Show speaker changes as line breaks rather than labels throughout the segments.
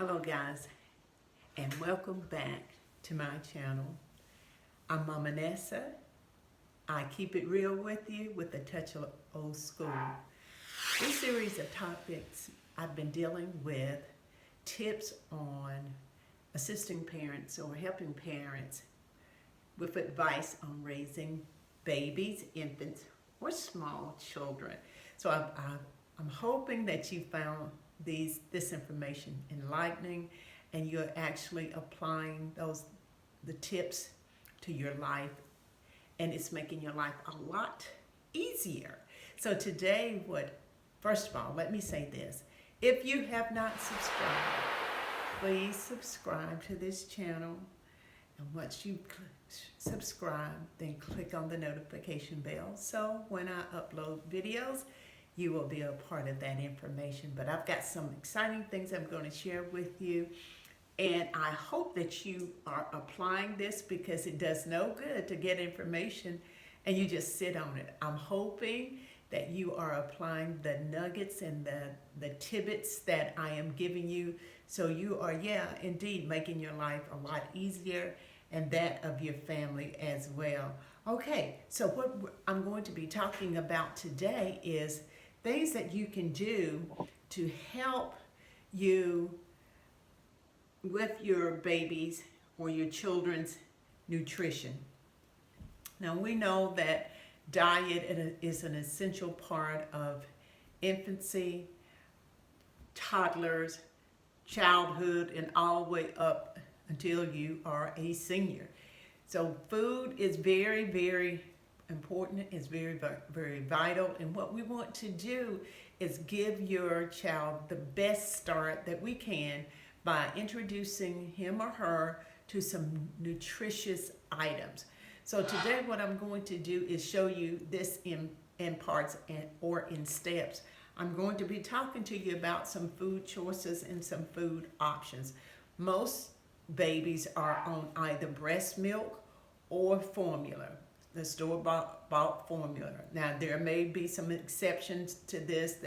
Hello guys, and welcome back to my channel. I'm Mama Nessa. I keep it real with you with a touch of old school. This series of topics I've been dealing with tips on assisting parents or helping parents with advice on raising babies, infants, or small children. So I'm hoping that you found this information enlightening and you're actually applying the tips to your life, and it's making your life a lot easier. So today, first of all, let me say this. If you have not subscribed, please subscribe to this channel. And once you subscribe, then click on the notification bell. So when I upload videos, you will be a part of that information. But I've got some exciting things I'm going to share with you. And I hope that you are applying this, because it does no good to get information and you just sit on it. I'm hoping that you are applying the nuggets and the tidbits that I am giving you. So you are, indeed making your life a lot easier, and that of your family as well. Okay, so what I'm going to be talking about today is things that you can do to help you with your babies or your children's nutrition. Now we know that diet is an essential part of infancy, toddlers, childhood, and all the way up until you are a senior. So food is very, very important. It's very, very vital. And what we want to do is give your child the best start that we can by introducing him or her to some nutritious items. So today what I'm going to do is show you this in parts or in steps. I'm going to be talking to you about some food choices and some food options. Most babies are on either breast milk or formula, the store-bought formula. Now there may be some exceptions to this.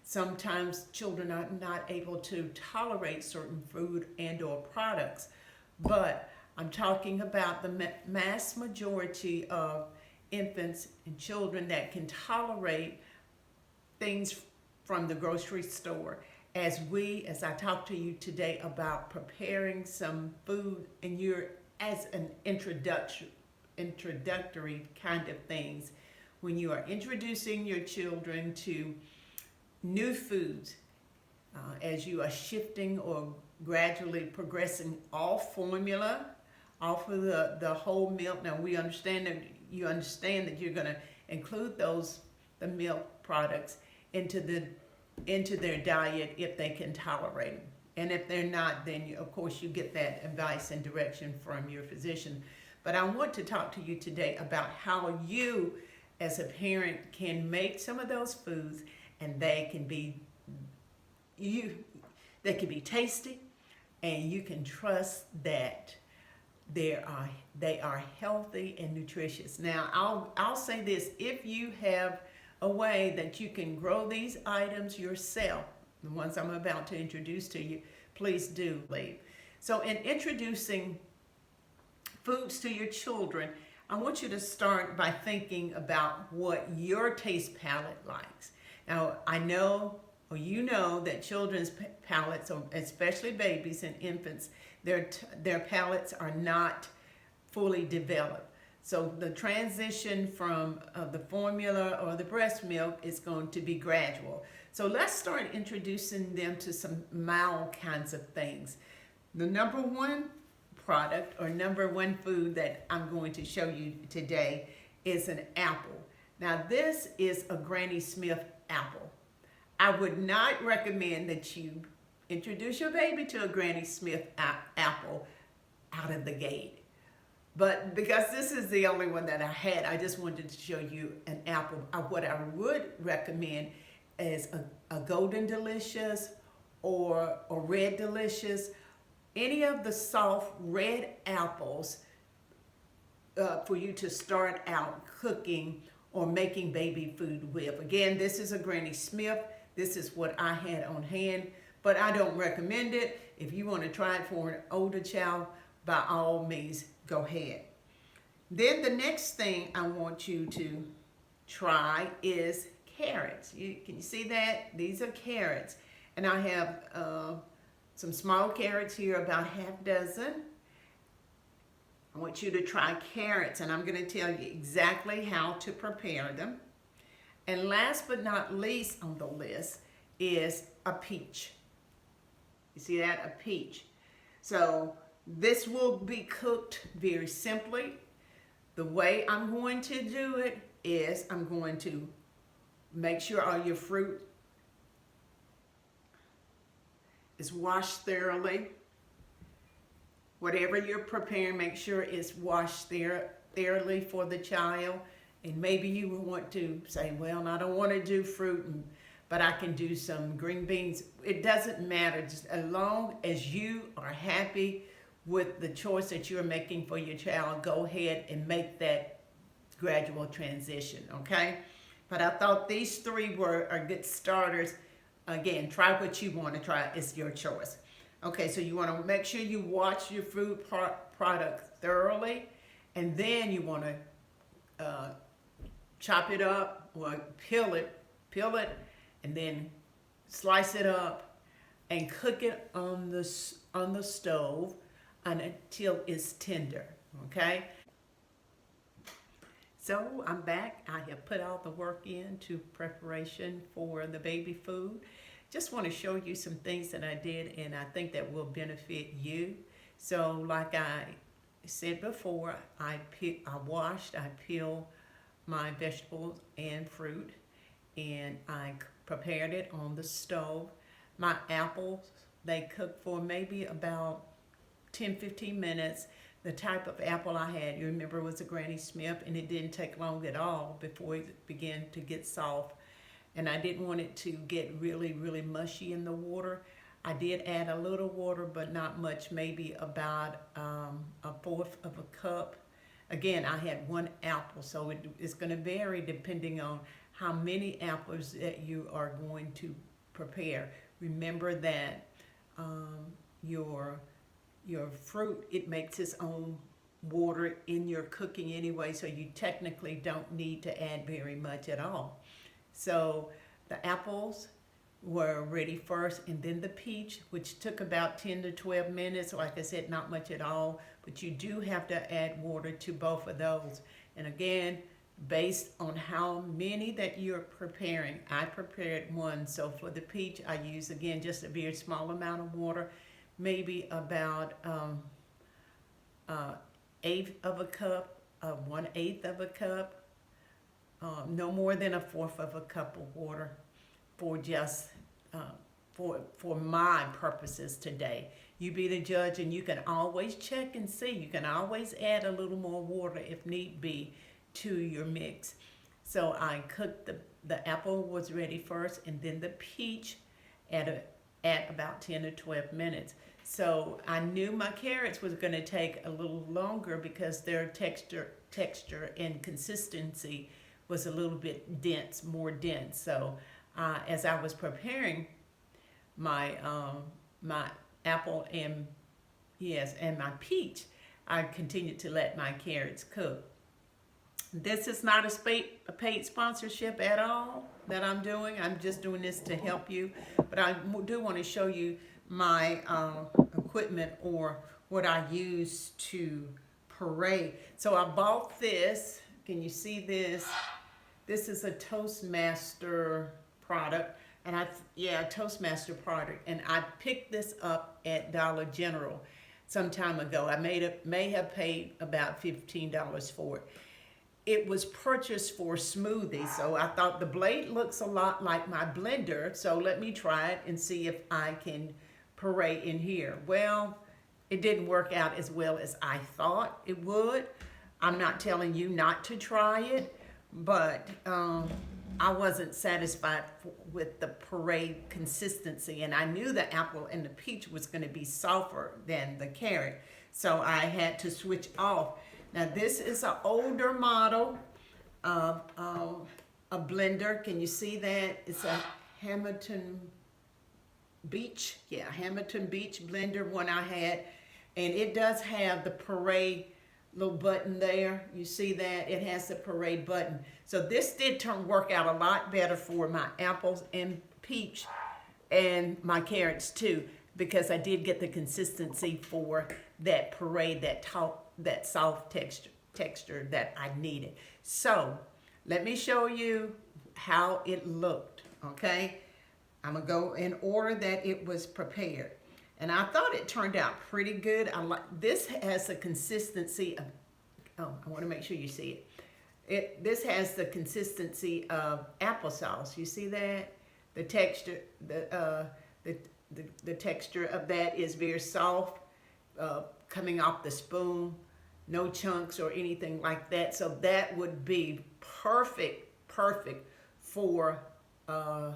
Sometimes children are not able to tolerate certain food and or products, but I'm talking about the mass majority of infants and children that can tolerate things from the grocery store. As I talk to you today about preparing some food, and as an introductory kind of things, when you are introducing your children to new foods, as you are shifting or gradually progressing off formula, off of the whole milk. Now you understand that you're going to include the milk products into their diet if they can tolerate them. And if they're not, then of course you get that advice and direction from your physician. But I want to talk to you today about how you as a parent can make some of those foods, and they can be tasty, and you can trust that they are healthy and nutritious. Now I'll say this: if you have a way that you can grow these items yourself, the ones I'm about to introduce to you, please do. So in introducing foods to your children, I want you to start by thinking about what your taste palette likes. Now I know, or you know, that children's palates, especially babies and infants, their palates are not fully developed. So the transition from the formula or the breast milk is going to be gradual. So let's start introducing them to some mild kinds of things. The number one product or number one food that I'm going to show you today is an apple. Now this is a Granny Smith apple. I would not recommend that you introduce your baby to a Granny Smith apple out of the gate. But because this is the only one that I had, I just wanted to show you an apple. What I would recommend is a Golden Delicious or Red Delicious. Any of the soft red apples for you to start out cooking or making baby food with. Again, this is a Granny Smith. This is what I had on hand. but I don't recommend it. If you want to try it for an older child, by all means, go ahead. Then the next thing I want you to try is carrots. Can you see that? These are carrots. And I have some small carrots here, about half dozen. I want you to try carrots, and I'm going to tell you exactly how to prepare them. And last but not least on the list is a peach. You see that? A peach. So this will be cooked very simply. The way I'm going to do it is I'm going to make sure all your fruit is washed thoroughly. Whatever you're preparing, make sure it's washed thoroughly for the child. And maybe you want to say, well, I don't want to do fruit, but I can do some green beans. It doesn't matter, just as long as you are happy with the choice that you're making for your child, go ahead and make that gradual transition, okay? But I thought these three are good starters. Again, try what you want to try. It's your choice. Okay, so you want to make sure you wash your food product thoroughly, and then you want to chop it up or peel it, and then slice it up and cook it on the stove until it's tender, okay? So I'm back. I have put all the work into preparation for the baby food. Just want to show you some things that I did, and I think that will benefit you. So like I said before, I peel my vegetables and fruit, and I prepared it on the stove. My apples, they cooked for maybe about 10-15 minutes. The type of apple I had, you remember, was a Granny Smith, and it didn't take long at all before it began to get soft. And I didn't want it to get really, really mushy in the water. I did add a little water, but not much, maybe about a fourth of a cup. Again, I had one apple, so it's going to vary depending on how many apples that you are going to prepare. Remember that your fruit, it makes its own water in your cooking anyway, so you technically don't need to add very much at all. So the apples were ready first, and then the peach, which took about 10 to 12 minutes. Like I said, not much at all, but you do have to add water to both of those. And again, based on how many that you're preparing, I prepared one. So for the peach, I use, again, just a very small amount of water, maybe about 1/8 of a cup, 1/8 of a cup, no more than 1/4 of a cup of water for just for my purposes today. You be the judge, and you can always check and see. You can always add a little more water if need be to your mix. So I cooked the apple was ready first, and then the peach at about 10 to 12 minutes. So I knew my carrots was going to take a little longer because their texture and consistency was a little bit dense, more dense. So as I was preparing my my apple and my peach, I continued to let my carrots cook. This is not a paid sponsorship at all that I'm doing. I'm just doing this to help you. But I do want to show you my equipment, or what I use to puree. So I bought this. Can you see this? This is a Toastmaster product. And Toastmaster product. And I picked this up at Dollar General some time ago. I may have paid about $15 for it. It was purchased for smoothies, so I thought the blade looks a lot like my blender, so let me try it and see if I can puree in here. Well, it didn't work out as well as I thought it would. I'm not telling you not to try it, but I wasn't satisfied with the puree consistency, and I knew the apple and the peach was going to be softer than the carrot, so I had to switch off. Now this is an older model of a blender. Can you see that? It's a Hamilton Hamilton Beach blender one I had, and it does have the parade little button there. You see that? It has the parade button. So this did work out a lot better for my apples and peach and my carrots too, because I did get the consistency for that parade, that soft texture that I needed. So let me show you how it looked, okay? I'm gonna go in order that it was prepared. And I thought it turned out pretty good. This has the consistency of, I want to make sure you see it. This has the consistency of applesauce. You see that? The texture, the texture of that is very soft, coming off the spoon, no chunks or anything like that. So that would be perfect for a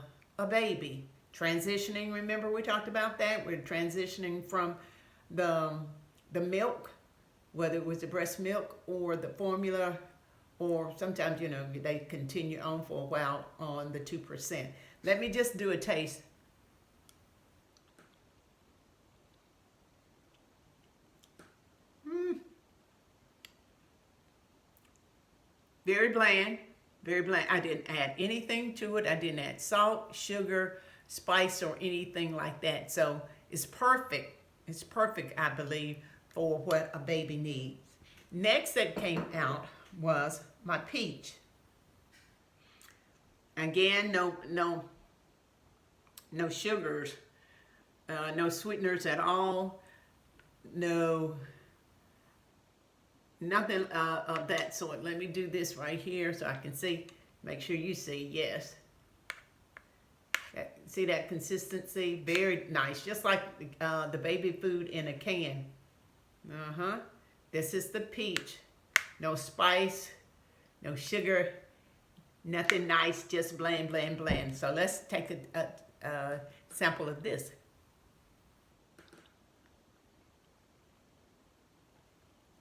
baby. Transitioning, remember we talked about that? We're transitioning from the milk, whether it was the breast milk or the formula, or sometimes, you know, they continue on for a while on the 2%. Let me just do a taste. Very bland, very bland. I didn't add anything to it. I didn't add salt, sugar, spice, or anything like that. So it's perfect. It's perfect, I believe, for what a baby needs. Next that came out was my peach. Again, no sugars, no sweeteners at all, nothing of that sort. Let me do this right here so I can see. Make sure you see. Yes. See that consistency? Very nice. Just like the baby food in a can. This is the peach. No spice, no sugar, nothing nice, just bland, bland, bland. So let's take a sample of this.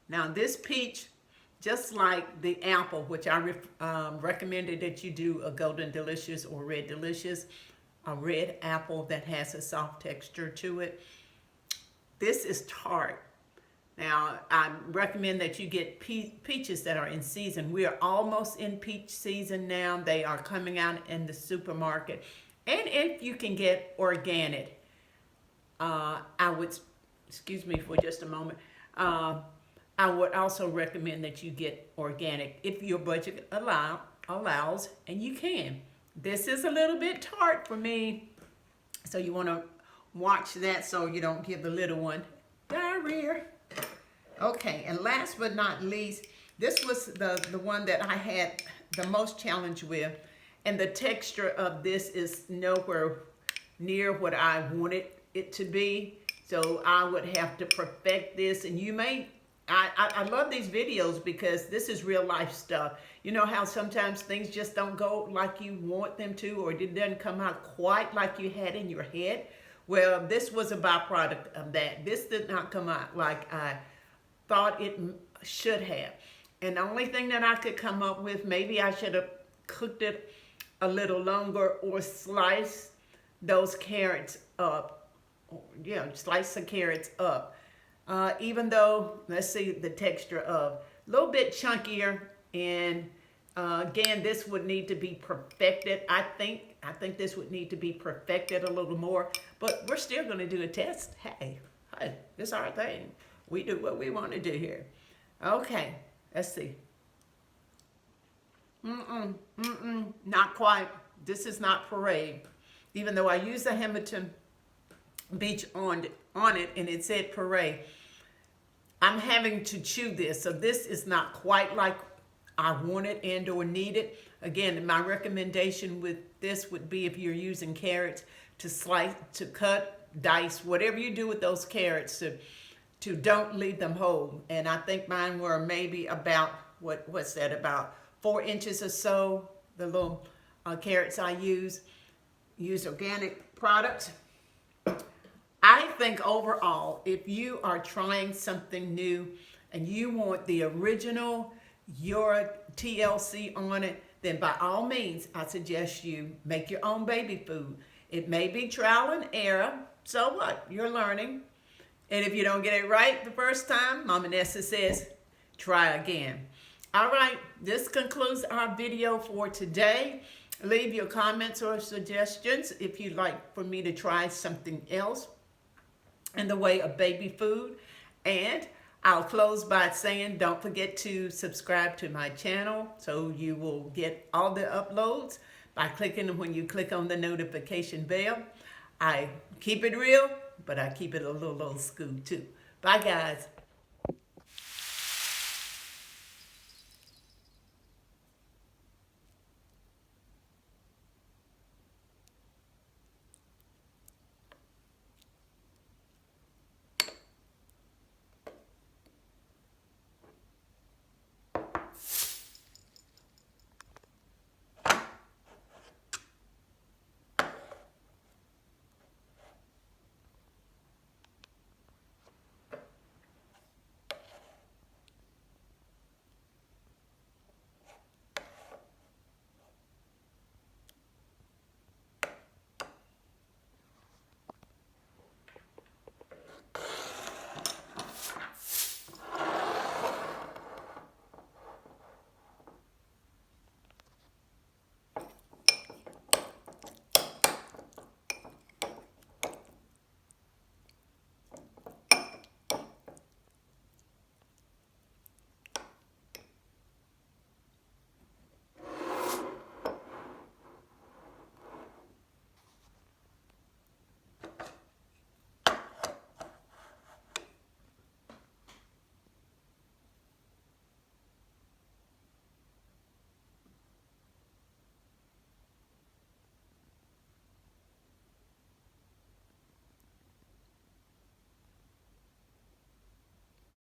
Now this peach, just like the apple, which I recommended that you do a Golden Delicious or Red Delicious, a red apple that has a soft texture to it. This is tart. Now, I recommend that you get peaches that are in season. We are almost in peach season now. They are coming out in the supermarket. And if you can get organic, I would, excuse me for just a moment, I would also recommend that you get organic if your budget allows, and you can. This is a little bit tart for me, so you want to watch that so you don't give the little one diarrhea. Okay, and last but not least, this was the one that I had the most challenge with, and the texture of this is nowhere near what I wanted it to be, so I would have to perfect this. And you may, I love these videos because this is real life stuff. You know how sometimes things just don't go like you want them to, or it doesn't come out quite like you had in your head? Well, this was a byproduct of that. This did not come out like I thought it should have. And the only thing that I could come up with, maybe I should have cooked it a little longer or sliced those carrots up. Slice the carrots up. Even though, let's see the texture of, a little bit chunkier, and again, this would need to be perfected. I think this would need to be perfected a little more, but we're still going to do a test. Hey, it's our thing. We do what we want to do here. Okay, let's see. Not quite. This is not parade. Even though I used the Hamilton Beach on it and it said parade, I'm having to chew this. So this is not quite like I want it and or need it. Again, my recommendation with this would be, if you're using carrots, to slice, to cut, dice, whatever you do with those carrots, to don't leave them whole. And I think mine were maybe about, what's that, about 4 inches or so, the little carrots I use organic products. I think overall, if you are trying something new and you want the original, your TLC on it, then by all means, I suggest you make your own baby food. It may be trial and error. So what? You're learning. And if you don't get it right the first time, Mama Nessa says, try again. All right, this concludes our video for today. Leave your comments or suggestions if you'd like for me to try something else in the way of baby food. And I'll close by saying don't forget to subscribe to my channel so you will get all the uploads by clicking when you click on the notification bell. I keep it real, but I keep it a little old school too. Bye, guys.